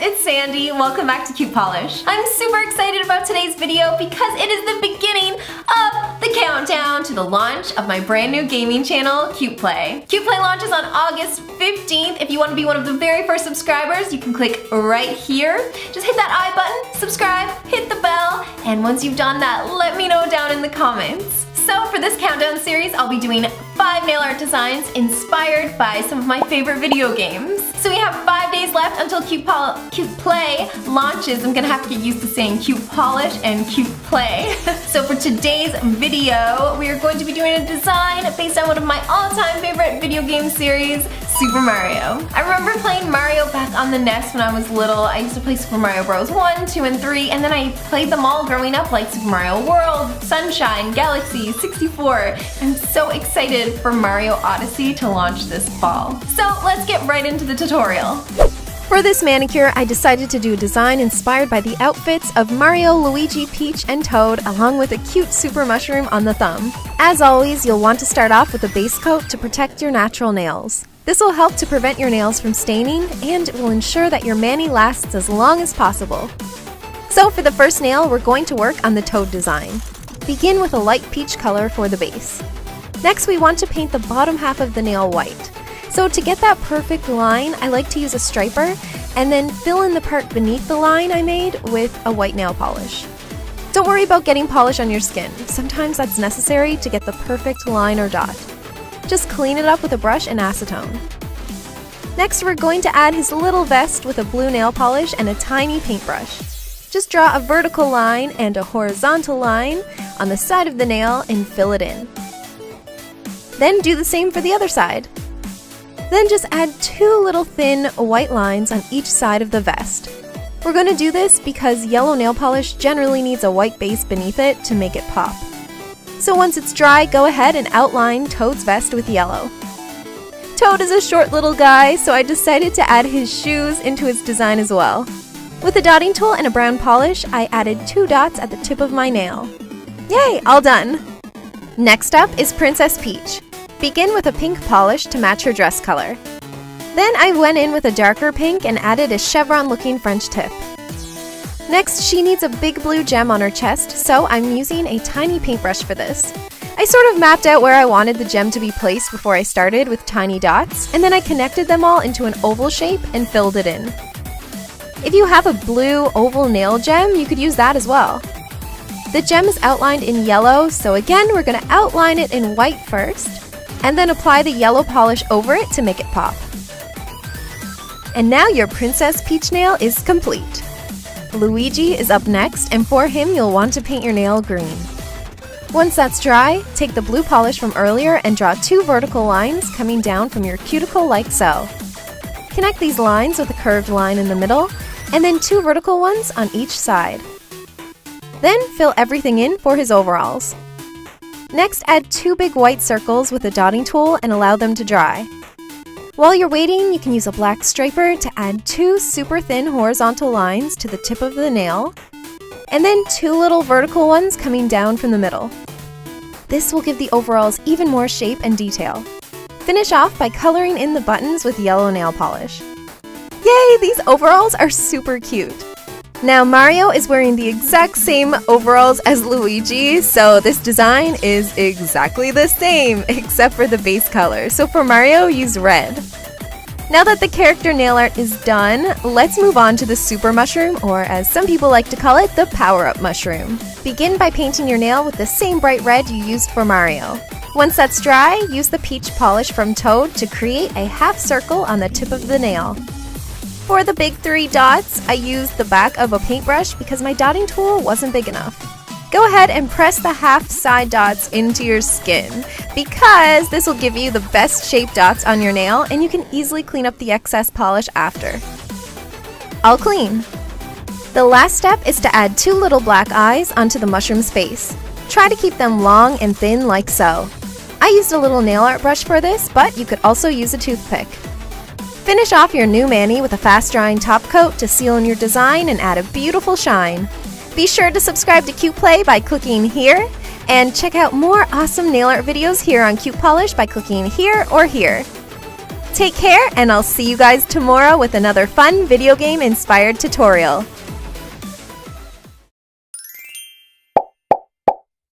it's Sandy. Welcome back to CutePolish. I'm super excited about today's video because it is the beginning of the countdown to the launch of my brand new gaming channel, CutePlay. CutePlay launches on August 15th. If you want to be one of the very first subscribers, you can click right here. Just hit that I button, subscribe, hit the bell, and once you've done that, let me know down in the comments. So for this countdown series, I'll be doing 5 nail art designs inspired by some of my favorite video games. So we have 5 days left until CutePlay launches. I'm gonna have to get used to saying CutePolish and CutePlay. So for today's video, we are going to be doing a design based on one of my all-time favorite video game series, Super Mario. I remember playing Mario back on the NES when I was little. I used to play Super Mario Bros. 1, 2, and 3, and then I played them all growing up, like Super Mario World, Sunshine, Galaxy, 64. I'm so excited for Mario Odyssey to launch this fall. So let's get right into the tutorial. For this manicure, I decided to do a design inspired by the outfits of Mario, Luigi, Peach, and Toad, along with a cute super mushroom on the thumb. As always, you'll want to start off with a base coat to protect your natural nails. This will help to prevent your nails from staining, and it will ensure that your mani lasts as long as possible. So for the first nail, we're going to work on the Toad design. Begin with a light peach color for the base. Next, we want to paint the bottom half of the nail white. So to get that perfect line, I like to use a striper and then fill in the part beneath the line I made with a white nail polish. Don't worry about getting polish on your skin. Sometimes that's necessary to get the perfect line or dot. Just clean it up with a brush and acetone. Next, we're going to add his little vest with a blue nail polish and a tiny paintbrush. Just draw a vertical line and a horizontal line on the side of the nail and fill it in. Then do the same for the other side. Then just add 2 little thin white lines on each side of the vest. We're going to do this because yellow nail polish generally needs a white base beneath it to make it pop. So once it's dry, go ahead and outline Toad's vest with yellow. Toad is a short little guy, so I decided to add his shoes into his design as well. With a dotting tool and a brown polish, I added 2 dots at the tip of my nail. Yay, all done! Next up is Princess Peach. Begin with a pink polish to match her dress color. Then I went in with a darker pink and added a chevron-looking French tip. Next, she needs a big blue gem on her chest, so I'm using a tiny paintbrush for this. I sort of mapped out where I wanted the gem to be placed before I started with tiny dots, and then I connected them all into an oval shape and filled it in. If you have a blue oval nail gem, you could use that as well. The gem is outlined in yellow, so again, we're going to outline it in white first, and then apply the yellow polish over it to make it pop. And now your Princess Peach nail is complete. Luigi is up next, and for him you'll want to paint your nail green. Once that's dry, take the blue polish from earlier and draw 2 vertical lines coming down from your cuticle like so. Connect these lines with a curved line in the middle, and then 2 vertical ones on each side. Then fill everything in for his overalls. Next, add 2 big white circles with a dotting tool and allow them to dry. While you're waiting, you can use a black striper to add 2 super thin horizontal lines to the tip of the nail, and then 2 little vertical ones coming down from the middle. This will give the overalls even more shape and detail. Finish off by coloring in the buttons with yellow nail polish. Yay, these overalls are super cute! Now Mario is wearing the exact same overalls as Luigi, so this design is exactly the same, except for the base color. So for Mario, use red. Now that the character nail art is done, let's move on to the super mushroom, or as some people like to call it, the power-up mushroom. Begin by painting your nail with the same bright red you used for Mario. Once that's dry, use the peach polish from Toad to create a half circle on the tip of the nail. For the big 3 dots, I used the back of a paintbrush because my dotting tool wasn't big enough. Go ahead and press the half side dots into your skin because this will give you the best shaped dots on your nail and you can easily clean up the excess polish after. All clean! The last step is to add 2 little black eyes onto the mushroom's face. Try to keep them long and thin like so. I used a little nail art brush for this, but you could also use a toothpick. Finish off your new mani with a fast-drying top coat to seal in your design and add a beautiful shine. Be sure to subscribe to CutePlay by clicking here, and check out more awesome nail art videos here on CutePolish by clicking here or here. Take care, and I'll see you guys tomorrow with another fun video game inspired tutorial.